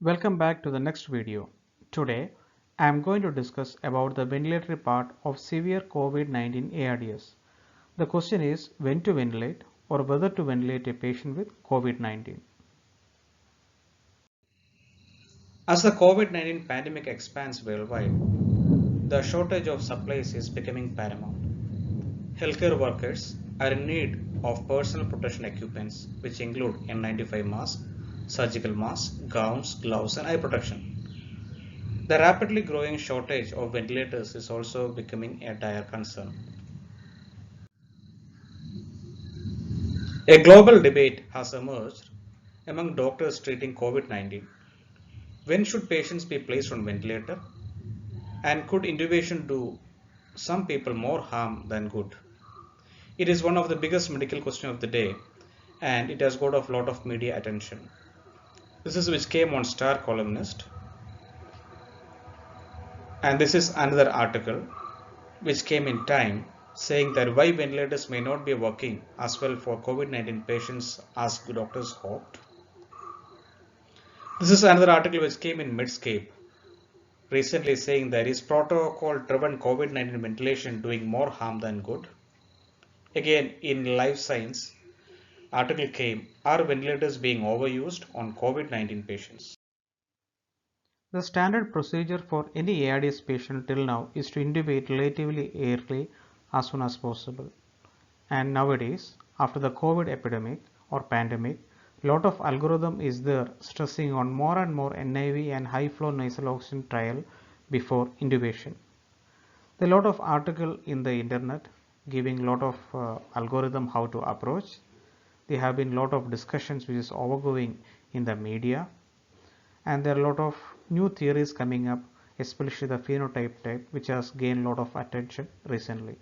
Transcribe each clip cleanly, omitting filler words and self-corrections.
Welcome back to the next video. Today, I am going to discuss about the ventilatory part of severe COVID-19 ARDS. The question is when to ventilate or whether to ventilate a patient with COVID-19. As the COVID-19 pandemic expands worldwide, the shortage of supplies is becoming paramount. Healthcare workers are in need of personal protection equipments, which include N95 masks, surgical masks, gowns, gloves, and eye protection. The rapidly growing shortage of ventilators is also becoming a dire concern. A global debate has emerged among doctors treating COVID-19. When should patients be placed on ventilator? And could intubation do some people more harm than good? It is one of the biggest medical questions of the day, and it has got a lot of media attention. This is which came on Star Columnist, and this is another article which came in Time saying that why ventilators may not be working as well for COVID-19 patients as doctors hoped. This is another article which came in Medscape recently saying that is protocol-driven COVID-19 ventilation doing more harm than good. Again, in Life Science, article came, are ventilators being overused on COVID-19 patients? The standard procedure for any ARDS patient till now is to intubate relatively early as soon as possible. And nowadays, after the COVID epidemic or pandemic, lot of algorithm is there stressing on more and more NIV and high flow nasal oxygen trial before intubation. There are a lot of article in the internet giving lot of algorithm how to approach. There have been lot of discussions which is overgoing in the media, and there are a lot of new theories coming up, especially the phenotype type, which has gained a lot of attention recently.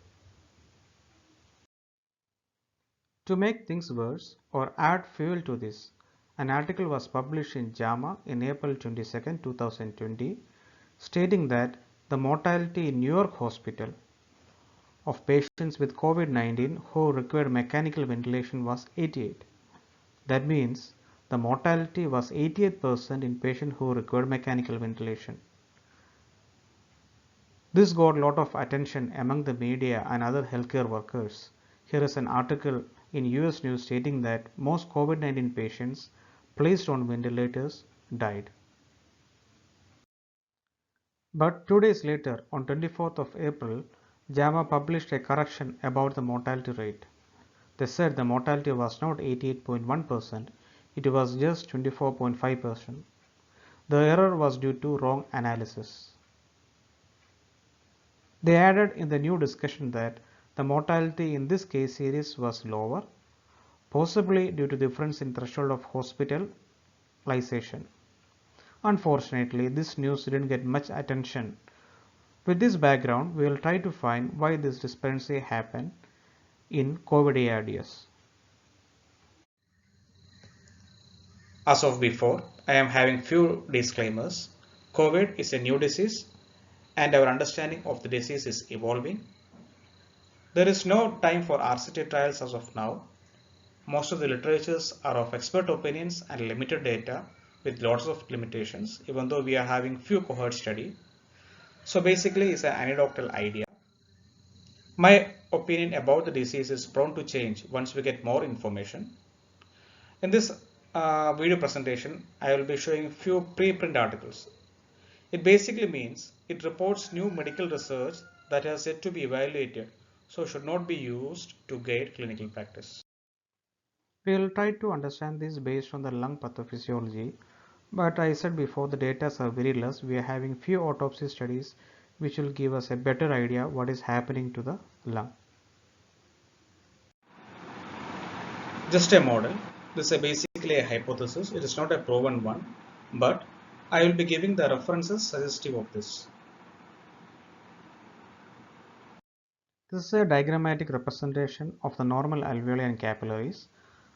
To make things worse or add fuel to this, an article was published in JAMA in April 22, 2020, stating that the mortality in New York Hospital of patients with COVID-19 who required mechanical ventilation was 88. That means the mortality was 88% in patients who required mechanical ventilation. This got a lot of attention among the media and other healthcare workers. Here is an article in US News stating that most COVID-19 patients placed on ventilators died. But 2 days later, on 24th of April, JAMA published a correction about the mortality rate. They said the mortality was not 88.1%, it was just 24.5%. The error was due to wrong analysis. They added in the new discussion that the mortality in this case series was lower, possibly due to difference in threshold of hospitalization. Unfortunately, this news didn't get much attention. With this background, we will try to find why this discrepancy happened in COVID ARDS. As of before, I am having few disclaimers. COVID is a new disease and our understanding of the disease is evolving. There is no time for RCT trials as of now. Most of the literatures are of expert opinions and limited data with lots of limitations, even though we are having few cohort study. So basically it's an anecdotal idea. My opinion about the disease is prone to change once we get more information. In this video presentation, I will be showing few preprint articles. It basically means it reports new medical research that has yet to be evaluated, so should not be used to guide clinical practice. We will try to understand this based on the lung pathophysiology, but I said before the data are very less. We are having few autopsy studies which will give us a better idea what is happening to the lung. Just a model. This is basically a hypothesis. It is not a proven one, but I will be giving the references suggestive of this. This is a diagrammatic representation of the normal alveoli and capillaries.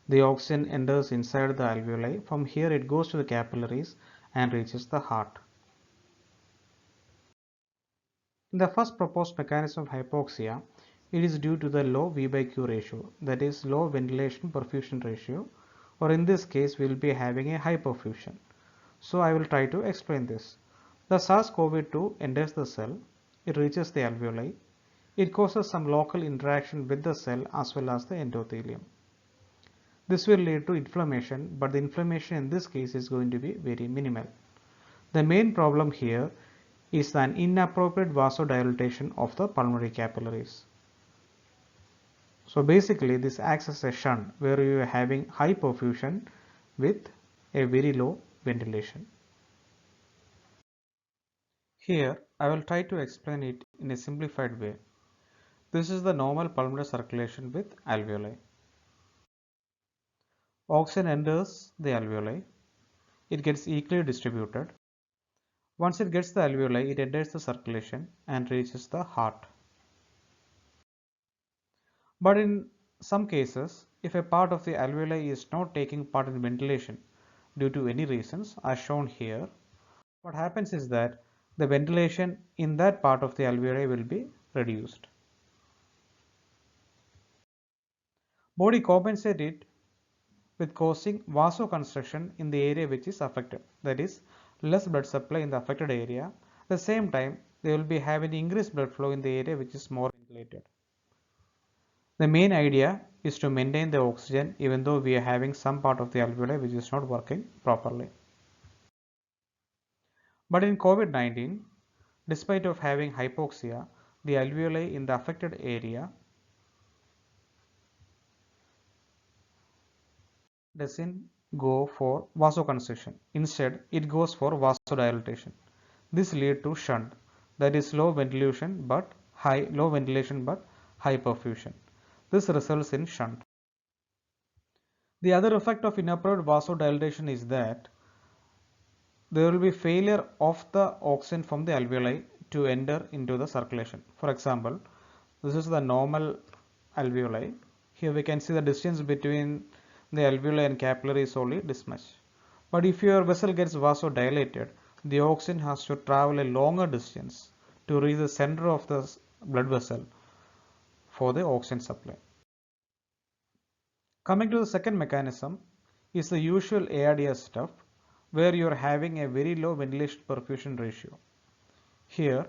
The oxygen enters inside the alveoli. From here it goes to the capillaries and reaches the heart. In the first proposed mechanism of hypoxia, it is due to the low V by Q ratio, that is low ventilation perfusion ratio, or in this case we will be having a high perfusion. So I will try to explain this. The SARS-CoV-2 enters the cell, it reaches the alveoli, it causes some local interaction with the cell as well as the endothelium. This will lead to inflammation, but the inflammation in this case is going to be very minimal. The main problem here is an inappropriate vasodilatation of the pulmonary capillaries. So basically this acts as a shunt where you are having high perfusion with a very low ventilation. Here I will try to explain it in a simplified way. This is the normal pulmonary circulation with alveoli. Oxygen enters the alveoli. It gets equally distributed. Once it gets the alveoli, it enters the circulation and reaches the heart. But in some cases, if a part of the alveoli is not taking part in ventilation due to any reasons as shown here, what happens is that the ventilation in that part of the alveoli will be reduced. Body compensates it with causing vasoconstriction in the area which is affected, that is less blood supply in the affected area. At the same time, they will be having increased blood flow in the area which is more ventilated. The main idea is to maintain the oxygen even though we are having some part of the alveoli which is not working properly. But in COVID-19, despite of having hypoxia, the alveoli in the affected area doesn't go for vasoconstriction. Instead, it goes for vasodilatation. This leads to shunt, that is low ventilation but high perfusion. This results in shunt. The other effect of inappropriate vasodilatation is that there will be failure of the oxygen from the alveoli to enter into the circulation. For example, this is the normal alveoli. Here we can see the distance between the alveoli and capillary is only this much. But if your vessel gets vasodilated, the oxygen has to travel a longer distance to reach the center of the blood vessel for the oxygen supply. Coming to the second mechanism is the usual ARDS stuff where you are having a very low ventilation perfusion ratio. Here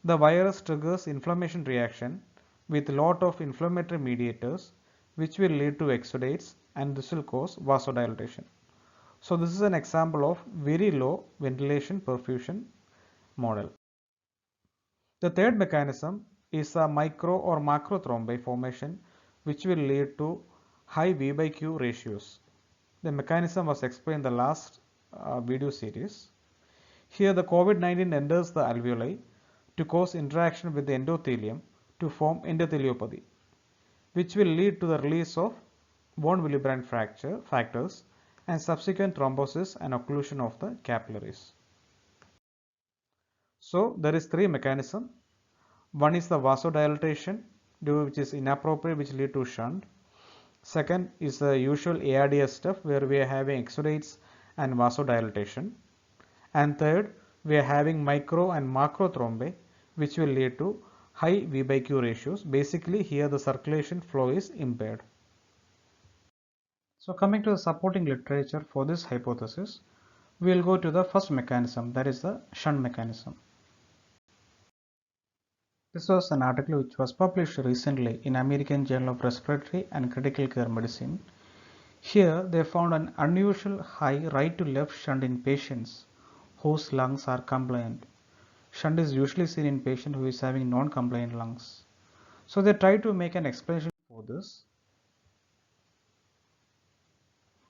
the virus triggers inflammation reaction with lot of inflammatory mediators which will lead to exudates and this will cause vasodilatation. So this is an example of very low ventilation perfusion model. The third mechanism is a micro or macro thrombi formation which will lead to high V by Q ratios. The mechanism was explained in the last video series. Here the COVID-19 enters the alveoli to cause interaction with the endothelium to form endotheliopathy, which will lead to the release of von Willebrand factors and subsequent thrombosis and occlusion of the capillaries. So there is three mechanisms. One is the vasodilatation which is inappropriate which lead to shunt. Second is the usual ARDS stuff where we are having exudates and vasodilatation. And third, we are having micro and macro thrombi which will lead to high V by Q ratios. Basically here the circulation flow is impaired. So coming to the supporting literature for this hypothesis, we will go to the first mechanism, that is the shunt mechanism. This was an article which was published recently in American Journal of Respiratory and Critical Care Medicine. Here they found an unusual high right to left shunt in patients whose lungs are compliant. Shunt is usually seen in patients who is having non-compliant lungs. So they tried to make an explanation for this.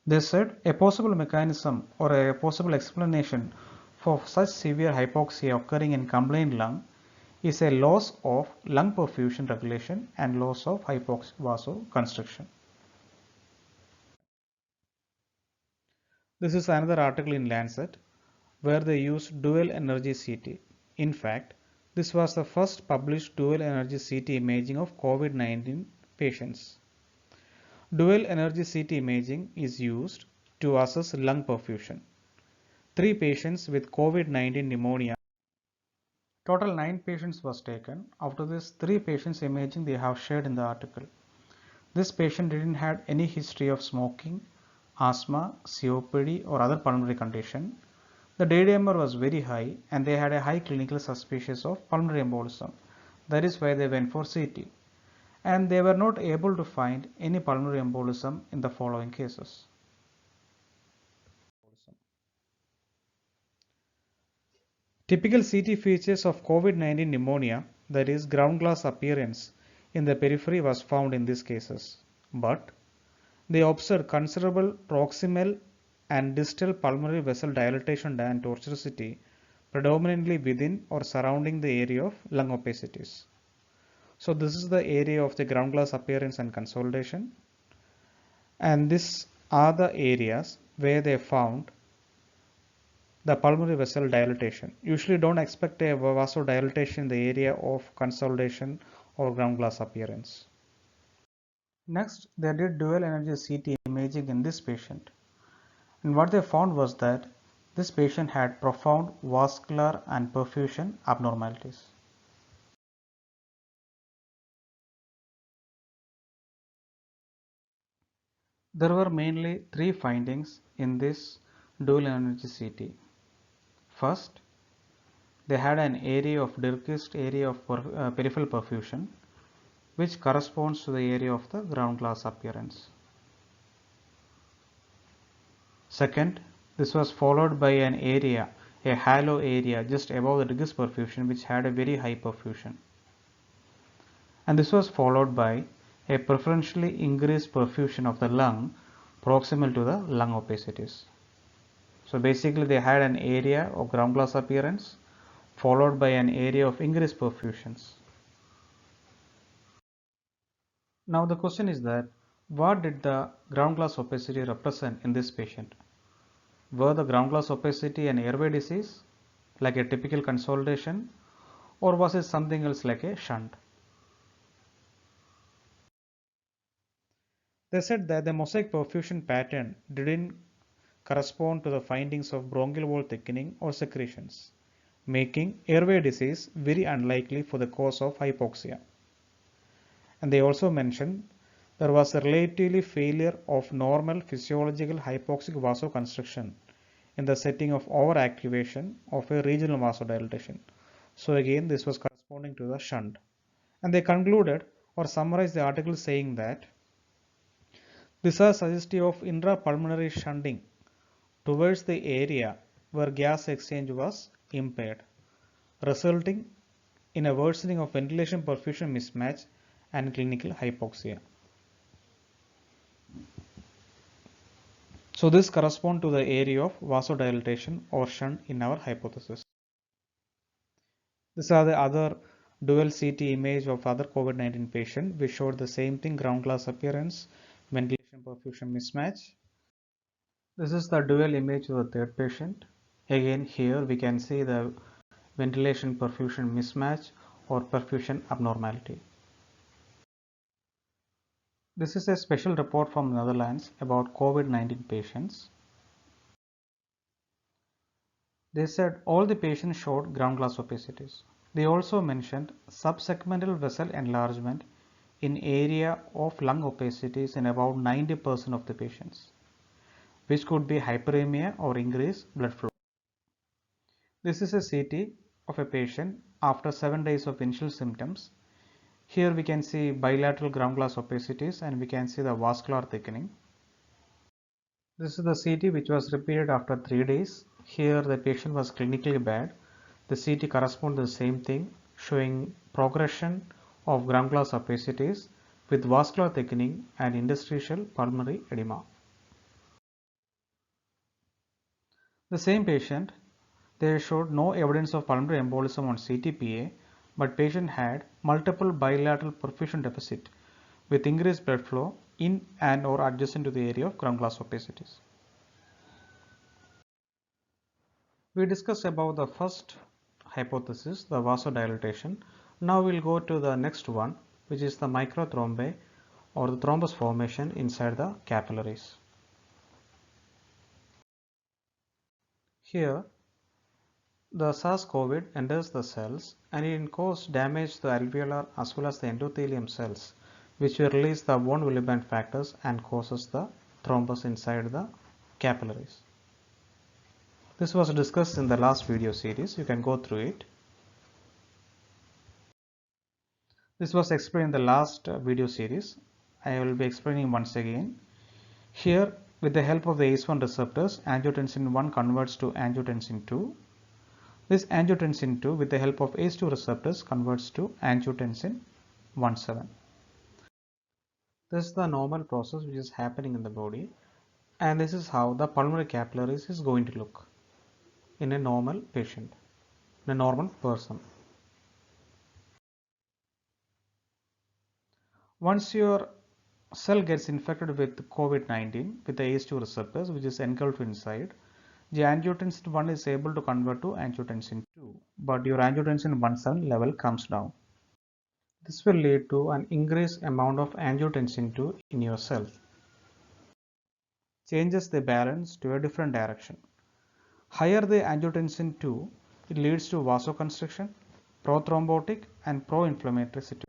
They said a possible mechanism or a possible explanation for such severe hypoxia occurring in compliant lung is a loss of lung perfusion regulation and loss of hypoxic vasoconstriction. This is another article in Lancet where they used dual energy CT. In fact, this was the first published dual energy CT imaging of COVID-19 patients. Dual energy CT imaging is used to assess lung perfusion. 3 patients with COVID-19 pneumonia. Total 9 patients was taken. After this, 3 patients imaging they have shared in the article. This patient didn't have any history of smoking, asthma, COPD or other pulmonary condition. The D-dimer was very high and they had a high clinical suspicion of pulmonary embolism. That is why they went for CT. And they were not able to find any pulmonary embolism in the following cases. Typical CT features of COVID-19 pneumonia, that is ground glass appearance in the periphery, was found in these cases. But they observed considerable proximal and distal pulmonary vessel dilatation and tortuosity predominantly within or surrounding the area of lung opacities. So this is the area of the ground glass appearance and consolidation, and these are the areas where they found the pulmonary vessel dilatation. Usually don't expect a vasodilatation in the area of consolidation or ground glass appearance. Next, they did dual energy CT imaging in this patient. And what they found was that this patient had profound vascular and perfusion abnormalities. There were mainly three findings in this dual energy CT. First, they had an area of decreased area of peripheral perfusion, which corresponds to the area of the ground glass appearance. Second, this was followed by an area, a halo area just above the decreased perfusion, which had a very high perfusion. And this was followed by a preferentially increased perfusion of the lung proximal to the lung opacities. So basically they had an area of ground glass appearance followed by an area of increased perfusions. Now the question is that what did the ground glass opacity represent in this patient? Were the ground glass opacity an airway disease like a typical consolidation, or was it something else like a shunt? They said that the mosaic perfusion pattern didn't correspond to the findings of bronchial wall thickening or secretions, making airway disease very unlikely for the cause of hypoxia. And they also mentioned there was a relatively failure of normal physiological hypoxic vasoconstriction in the setting of overactivation of a regional vasodilatation. So again, this was corresponding to the shunt. And they concluded or summarized the article saying that these are suggestive of intrapulmonary shunting towards the area where gas exchange was impaired, resulting in a worsening of ventilation perfusion mismatch and clinical hypoxia. So this corresponds to the area of vasodilatation or shunt in our hypothesis. These are the other dual CT image of other COVID-19 patient. We showed the same thing, ground glass appearance, ventilation perfusion mismatch. This is the dual image of the third patient. Again, here we can see the ventilation perfusion mismatch or perfusion abnormality. This is a special report from Netherlands about COVID-19 patients. They said all the patients showed ground glass opacities. They also mentioned subsegmental vessel enlargement in area of lung opacities in about 90% of the patients, which could be hyperemia or increased blood flow. This is a CT of a patient after 7 days of initial symptoms. Here we can see bilateral ground glass opacities and we can see the vascular thickening. This is the CT which was repeated after 3 days. Here the patient was clinically bad. The CT corresponds to the same thing, showing progression of ground glass opacities with vascular thickening and interstitial pulmonary edema. The same patient, they showed no evidence of pulmonary embolism on CTPA, but patient had multiple bilateral perfusion deficit with increased blood flow in and or adjacent to the area of ground glass opacities. We discussed about the first hypothesis, the vasodilatation. Now we'll go to the next one, which is the microthrombi or the thrombus formation inside the capillaries. Here, the SARS-CoV enters the cells and it causes damage to the alveolar as well as the endothelium cells, which will release the von Willebrand factors and causes the thrombus inside the capillaries. This was discussed in the last video series. You can go through it. This was explained in the last video series. I will be explaining once again. Here, with the help of the ACE1 receptors, angiotensin 1 converts to angiotensin 2. This angiotensin 2, with the help of ACE2 receptors, converts to angiotensin 1,7. This is the normal process which is happening in the body, and this is how the pulmonary capillaries is going to look in a normal patient, in a normal person. Once your cell gets infected with COVID-19 with the ACE2 receptors, which is engulfed inside, the angiotensin 1 is able to convert to angiotensin 2, but your angiotensin 1,7 level comes down. This will lead to an increased amount of angiotensin 2 in your cell. Changes the balance to a different direction. Higher the angiotensin 2, it leads to vasoconstriction, prothrombotic and pro-inflammatory situation.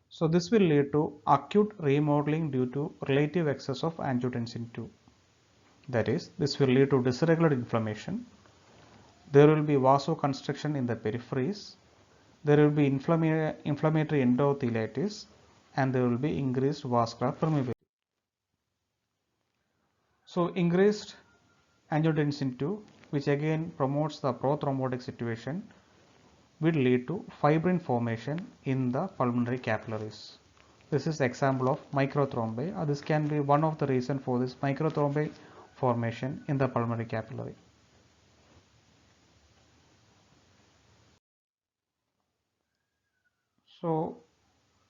So this will lead to acute remodeling due to relative excess of angiotensin 2. That is, this will lead to dysregulated inflammation. There will be vasoconstriction in the peripheries. There will be inflammatory endotheliitis, and there will be increased vascular permeability. So increased angiotensin 2, which again promotes the prothrombotic situation, will lead to fibrin formation in the pulmonary capillaries. This is example of microthrombi. This can be one of the reasons for this microthrombi formation in the pulmonary capillary. So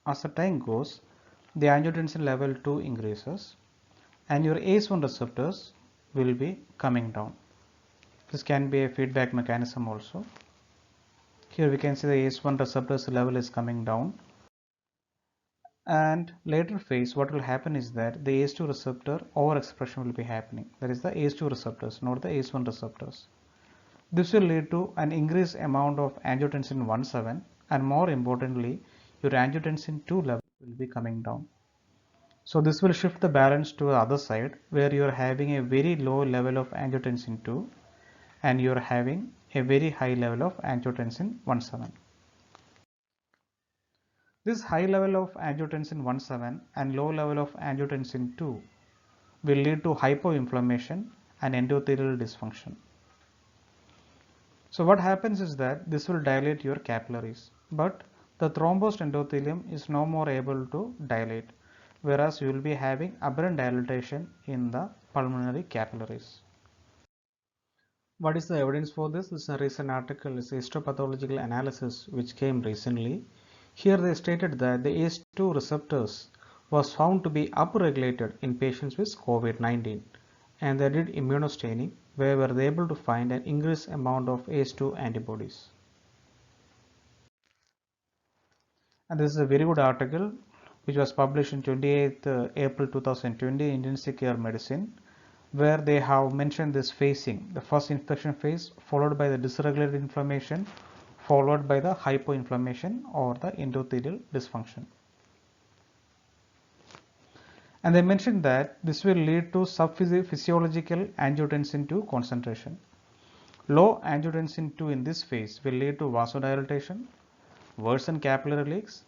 as the time goes, the angiotensin level 2 increases and your ACE1 receptors will be coming down. This can be a feedback mechanism also. Here we can see the ACE1 receptors level is coming down, and later phase what will happen is that the ACE2 receptor overexpression will be happening. That is the ACE2 receptors, not the ACE1 receptors. This will lead to an increased amount of angiotensin 1,7, and more importantly your angiotensin 2 level will be coming down. So this will shift the balance to the other side, where you are having a very low level of angiotensin 2 and you are having a very high level of angiotensin 1,7. This high level of angiotensin 1,7 and low level of angiotensin 2 will lead to hypoinflammation and endothelial dysfunction. So what happens is that this will dilate your capillaries, but the thrombosed endothelium is no more able to dilate, whereas you will be having aberrant dilatation in the pulmonary capillaries. What is the evidence for this? This is a recent article, it's a histopathological analysis which came recently. Here they stated that the ACE2 receptors was found to be upregulated in patients with COVID-19, and they did immunostaining where were they able to find an increased amount of ACE2 antibodies. And this is a very good article which was published in 28th April 2020 in Intensive Care Medicine, where they have mentioned this phasing, the first infection phase followed by the dysregulated inflammation followed by the hypoinflammation or the endothelial dysfunction. And they mentioned that this will lead to subphysiological angiotensin 2 concentration. Low angiotensin 2 in this phase will lead to vasodilatation, worsened capillary leaks,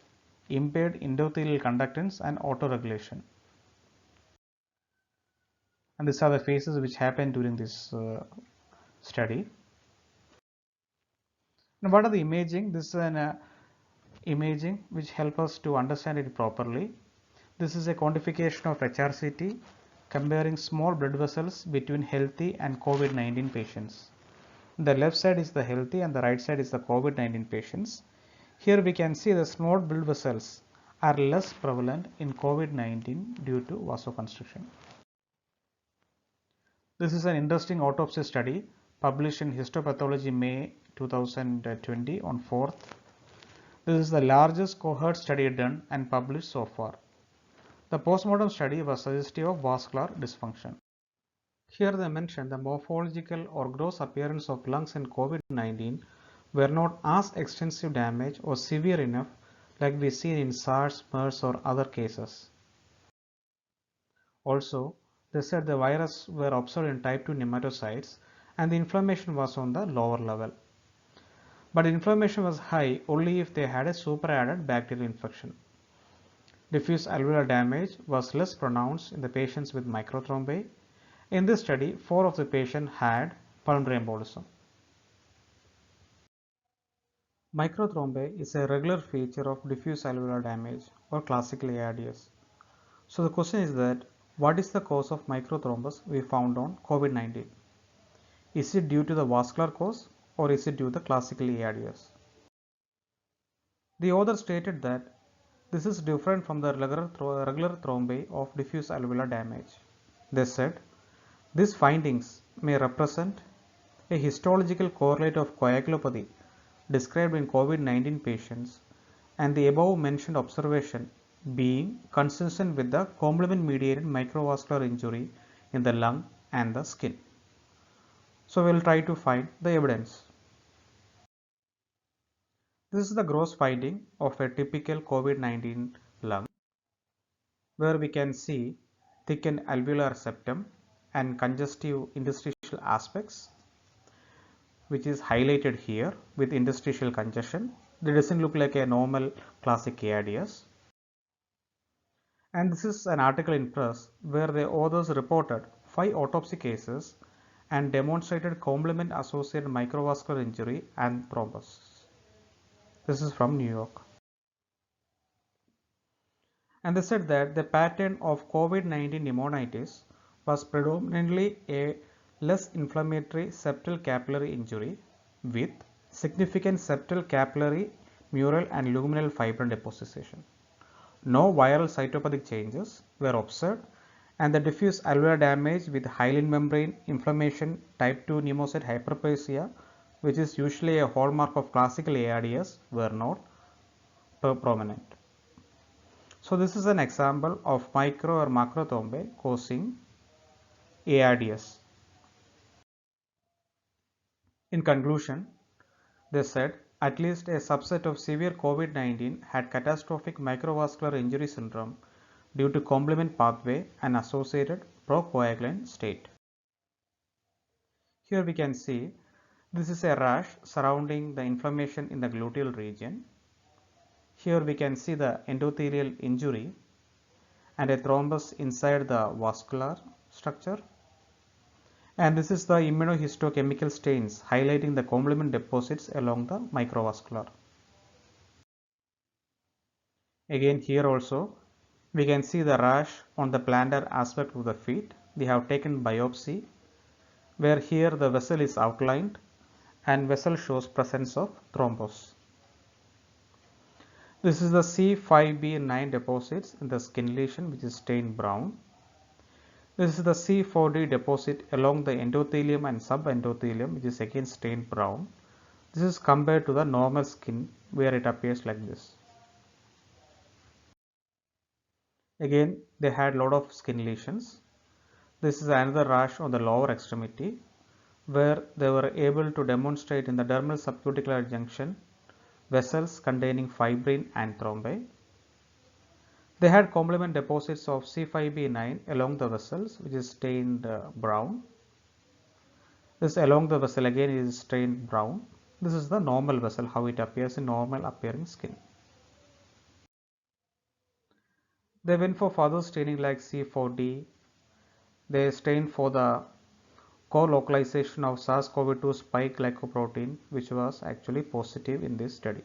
impaired endothelial conductance and autoregulation. And these are the phases which happen during this study. Now what are the imaging? This is an imaging which help us to understand it properly. This is a quantification of HRCT comparing small blood vessels between healthy and COVID-19 patients. The left side is the healthy and the right side is the COVID-19 patients. Here we can see the small blood vessels are less prevalent in COVID-19 due to vasoconstriction. This is an interesting autopsy study published in Histopathology May 2020 on 4th. This is the largest cohort study done and published so far. The postmortem study was suggestive of vascular dysfunction. Here they mention the morphological or gross appearance of lungs in COVID-19 were not as extensive damage or severe enough like we see in SARS, MERS or other cases. Also, they said the virus were observed in type 2 nematocytes and the inflammation was on the lower level. But inflammation was high only if they had a superadded bacterial infection. Diffuse alveolar damage was less pronounced in the patients with microthrombi. In this study, 4 of the patients had pulmonary embolism. Microthrombi is a regular feature of diffuse alveolar damage or classical ARDS. So the question is that what is the cause of microthrombus we found on COVID-19? Is it due to the vascular cause or is it due to the classical ARDS? The author stated that this is different from the regular thrombi of diffuse alveolar damage. They said these findings may represent a histological correlate of coagulopathy described in COVID-19 patients and the above mentioned observation being consistent with the complement-mediated microvascular injury in the lung and the skin. So we will try to find the evidence. This is the gross finding of a typical COVID-19 lung, where we can see thickened alveolar septum and congestive interstitial aspects, which is highlighted here with interstitial congestion. It doesn't look like a normal classic ARDS. And this is an article in press where the authors reported 5 autopsy cases and demonstrated complement associated microvascular injury and thrombosis. This is from New York. And they said that the pattern of COVID-19 pneumonitis was predominantly a less inflammatory septal capillary injury with significant septal capillary mural and luminal fibrin deposition. No viral cytopathic changes were observed, and the diffuse alveolar damage with hyaline membrane inflammation, type 2 pneumocyte hyperplasia, which is usually a hallmark of classical ARDS, were not prominent. So this is an example of micro or macrothrombi causing ARDS. In conclusion, they said at least a subset of severe COVID-19 had catastrophic microvascular injury syndrome due to complement pathway and associated procoagulant state. Here we can see this is a rash surrounding the inflammation in the gluteal region. Here we can see the endothelial injury and a thrombus inside the vascular structure. And this is the immunohistochemical stains highlighting the complement deposits along the microvascular. Again, here also we can see the rash on the plantar aspect of the feet. They have taken biopsy where here the vessel is outlined and vessel shows presence of thrombus. This is the C5b9 deposits in the skin lesion, which is stained brown. This is the C4d deposit along the endothelium and subendothelium, which is again stained brown. This is compared to the normal skin where it appears like this. Again, they had a lot of skin lesions. This is another rash on the lower extremity where they were able to demonstrate in the dermal subcuticular junction vessels containing fibrin and thrombi. They had complement deposits of C5b9 along the vessels, which is stained brown. This along the vessel again is stained brown. This is the normal vessel, how it appears in normal appearing skin. They went for further staining like C4D. They stained for the co-localization of SARS-CoV-2 spike glycoprotein, which was actually positive in this study.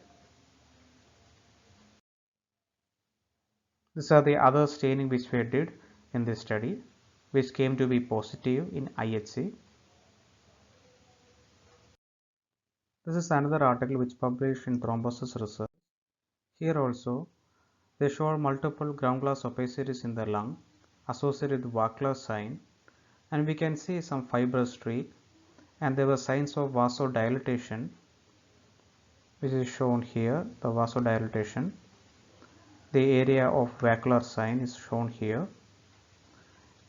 These are the other staining which we did in this study, which came to be positive in IHC. This is another article which published in Thrombosis Research. Here also, they showed multiple ground glass opacities in the lung associated with Wachler sign, and we can see some fibrous streak, and there were signs of vasodilatation, which is shown here, the vasodilatation. The area of Wachler sign is shown here,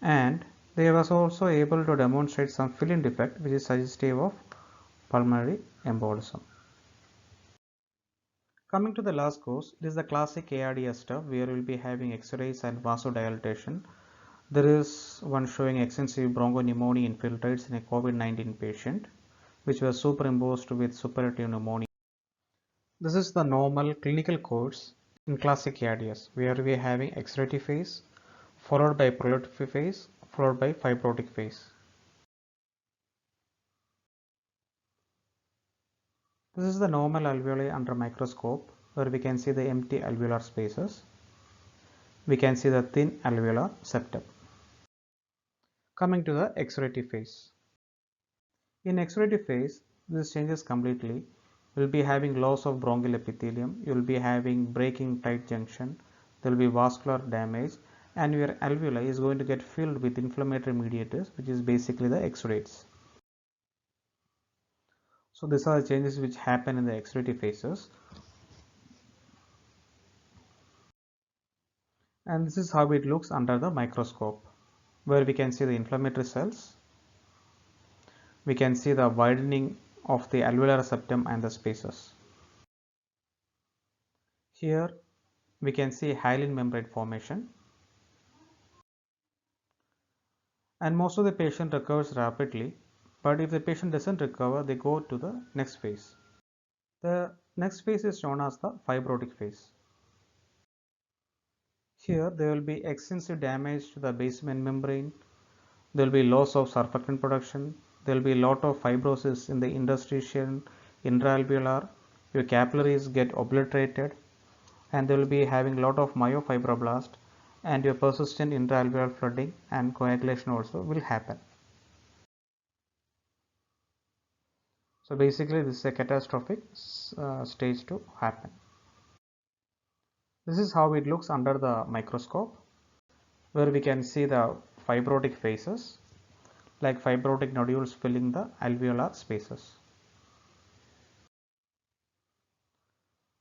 and they was also able to demonstrate some fill-in defect, which is suggestive of pulmonary embolism. Coming to the last course, this is the classic ARDS stuff where we will be having X-rays and vasodilatation There is one showing extensive bronchopneumonia infiltrates in a COVID-19 patient, which was superimposed with suppurative pneumonia. This is the normal clinical course in classic ARDS, where we are having exudative phase, followed by proliferative phase, followed by fibrotic phase. This is the normal alveoli under microscope, where we can see the empty alveolar spaces. We can see the thin alveolar septum. Coming to the exudative phase. In exudative phase, this changes completely. You will be having loss of bronchial epithelium, you will be having breaking tight junction, there will be vascular damage, and your alveoli is going to get filled with inflammatory mediators, which is basically the exudates. So these are the changes which happen in the exudative phases. And this is how it looks under the microscope, where we can see the inflammatory cells, we can see the widening of the alveolar septum and the spaces. Here we can see hyaline membrane formation, and most of the patient recovers rapidly, but if the patient doesn't recover, they go to the next phase. The next phase is known as the fibrotic phase. Here there will be extensive damage to the basement membrane, there will be loss of surfactant production, there will be a lot of fibrosis in the interstitial, intraalveolar, your capillaries get obliterated, and they will be having a lot of myofibroblast, and your persistent intraalveolar flooding and coagulation also will happen. So basically this is a catastrophic stage to happen. This is how it looks under the microscope, where we can see the fibrotic phases, like fibrotic nodules filling the alveolar spaces.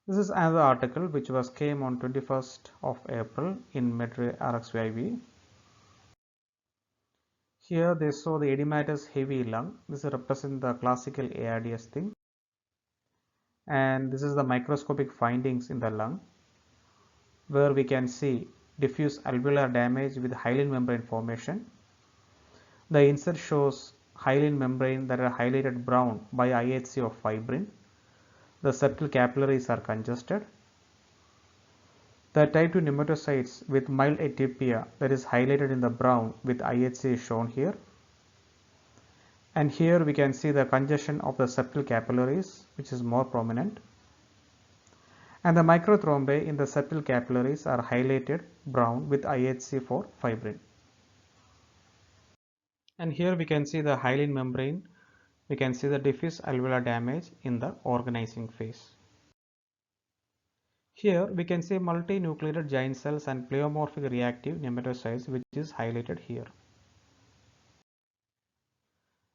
This is another article which came on 21st of April in Medre RxVIV. Here they show the edematous heavy lung. This represents the classical ARDS thing. And this is the microscopic findings in the lung, where we can see diffuse alveolar damage with hyaline membrane formation. The insert shows hyaline membrane that are highlighted brown by IHC of fibrin. The septal capillaries are congested. The type 2 pneumatocytes with mild atypia that is highlighted in the brown with IHC is shown here. And here we can see the congestion of the septal capillaries, which is more prominent. And the microthrombi in the septal capillaries are highlighted brown with IHC for fibrin. And here we can see the hyaline membrane. We can see the diffuse alveolar damage in the organizing phase. Here we can see multinucleated giant cells and pleomorphic reactive pneumatocytes, which is highlighted here.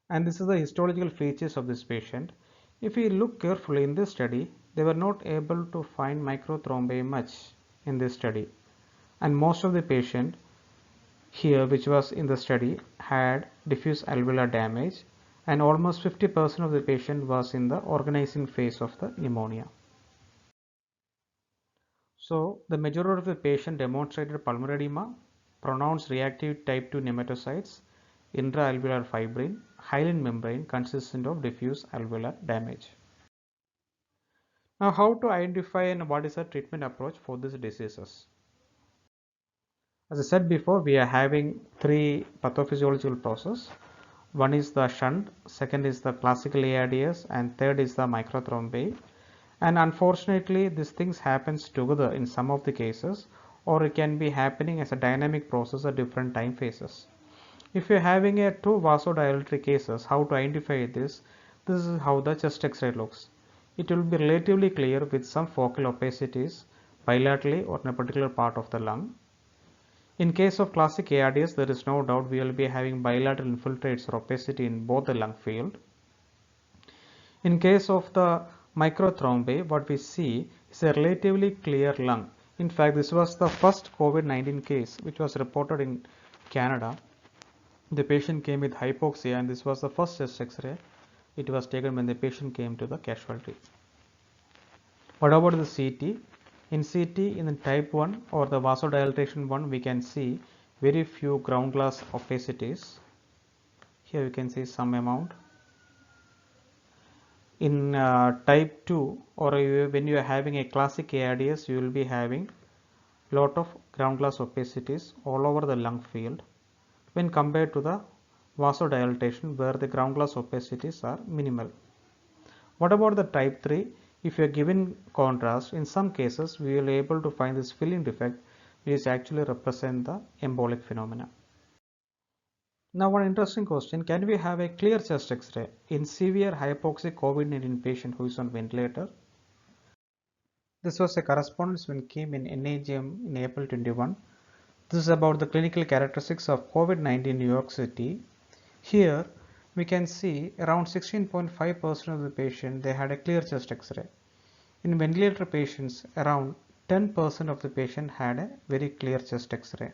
And this is the histological features of this patient. If we look carefully in this study, they were not able to find microthrombi much in this study. And most of the patient here which was in the study had diffuse alveolar damage, and almost 50% of the patient was in the organizing phase of the pneumonia. So the majority of the patient demonstrated pulmonary edema, pronounced reactive type 2 pneumatocytes, intraalveolar fibrin, hyaline membrane consistent of diffuse alveolar damage. Now how to identify and what is the treatment approach for these diseases? As I said before, we are having three pathophysiological processes. One is the shunt, second is the classical ARDS, and third is the microthrombi. And unfortunately, these things happens together in some of the cases, or it can be happening as a dynamic process at different time phases. If you are having a two vasodilatory cases, how to identify this? This is how the chest X-ray looks. It will be relatively clear with some focal opacities bilaterally or in a particular part of the lung. In case of classic ARDS, there is no doubt we will be having bilateral infiltrates or opacity in both the lung field. In case of the microthrombi, what we see is a relatively clear lung. In fact, this was the first COVID-19 case which was reported in Canada. The patient came with hypoxia, and this was the first chest X-ray. It was taken when the patient came to the casualty. What about the CT? In CT, in the type 1 or the vasodilatation 1, we can see very few ground glass opacities. Here you can see some amount. In type 2 or when you are having a classic ARDS, you will be having lot of ground glass opacities all over the lung field when compared to the vasodilatation where the ground glass opacities are minimal. What about the type 3? If you are given contrast, in some cases we will be able to find this filling defect which actually represent the embolic phenomena. Now one interesting question, can we have a clear chest X-ray in severe hypoxic COVID-19 patient who is on ventilator? This was a correspondence when came in NAGM in April 21. This is about the clinical characteristics of COVID-19 in New York City. Here we can see around 16.5% of the patient they had a clear chest X-ray. In ventilator patients, around 10% of the patient had a very clear chest X-ray.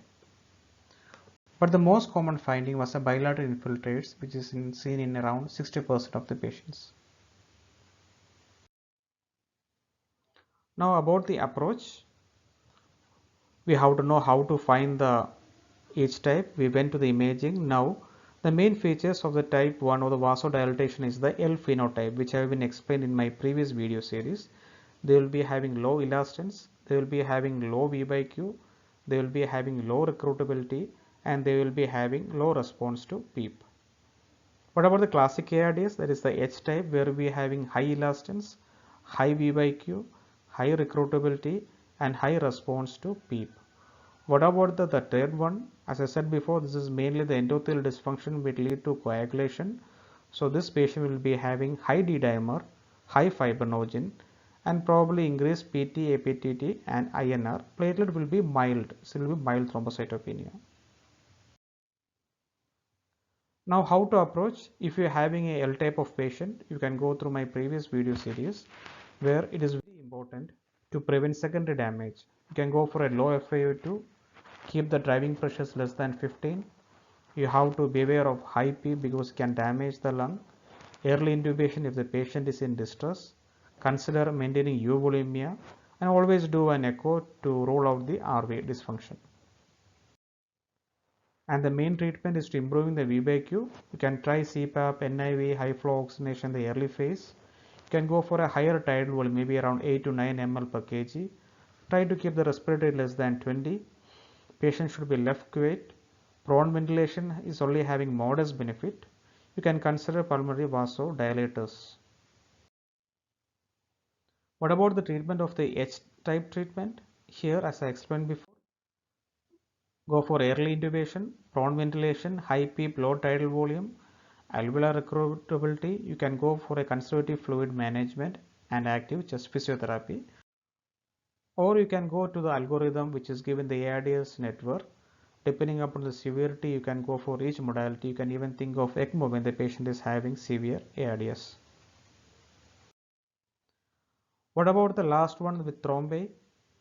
But the most common finding was a bilateral infiltrates, which is seen in around 60% of the patients. Now about the approach, we have to know how to find the each type. We went to the imaging. Now the main features of the type 1 or the vasodilatation is the L phenotype, which I have been explained in my previous video series. They will be having low elastance, they will be having low V by Q, they will be having low recruitability, and they will be having low response to PEEP. What about the classic ARDS? That is the H type, where we are having high elastance, high V by Q, high recruitability, and high response to PEEP. What about the third one? As I said before, this is mainly the endothelial dysfunction which lead to coagulation. So this patient will be having high D dimer, high fibrinogen, and probably increased PT, APTT, and INR. Platelet will be mild, so it will be mild thrombocytopenia. Now how to approach? If you are having a L type of patient, you can go through my previous video series where it is very important to prevent secondary damage. You can go for a low FiO2, keep the driving pressures less than 15. You have to beware of high P because it can damage the lung. Early intubation if the patient is in distress. Consider maintaining euvolemia and always do an echo to rule out the RV dysfunction. And the main treatment is to improving the V by Q. You can try CPAP, NIV, high flow oxygenation in the early phase. You can go for a higher tidal volume, maybe around 8 to 9 ml per kg. Try to keep the respiratory less than 20. Patient should be left quiet. Prone ventilation is only having modest benefit. You can consider pulmonary vasodilators. What about the treatment of the H-type treatment? Here, as I explained before, go for early intubation, prone ventilation, high PEEP, low tidal volume, alveolar recruitability. You can go for a conservative fluid management and active chest physiotherapy. Or you can go to the algorithm which is given the ARDS network. Depending upon the severity, you can go for each modality. You can even think of ECMO when the patient is having severe ARDS. What about the last one with thrombi?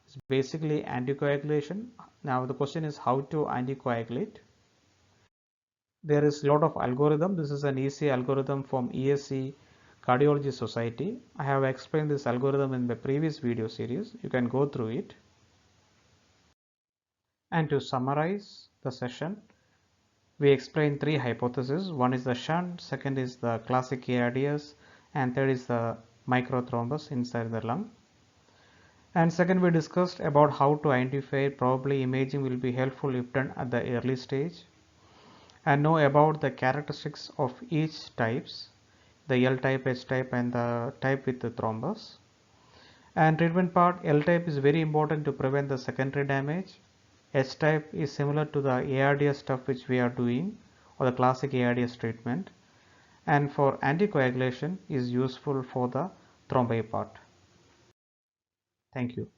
It's basically anticoagulation. Now the question is how to anticoagulate. There is a lot of algorithm. This is an easy algorithm from ESC Cardiology Society. I have explained this algorithm in the previous video series. You can go through it. And to summarize the session, we explained three hypotheses. One is the shunt, second is the classic ARDS, and third is the microthrombus inside the lung. And second, we discussed about how to identify. Probably imaging will be helpful if done at the early stage, and know about the characteristics of each types, the L type, H type, and the type with the thrombus. And treatment part, L type is very important to prevent the secondary damage. H type is similar to the ARDS stuff which we are doing, or the classic ARDS treatment, and for anticoagulation is useful for the thrombi part. Thank you.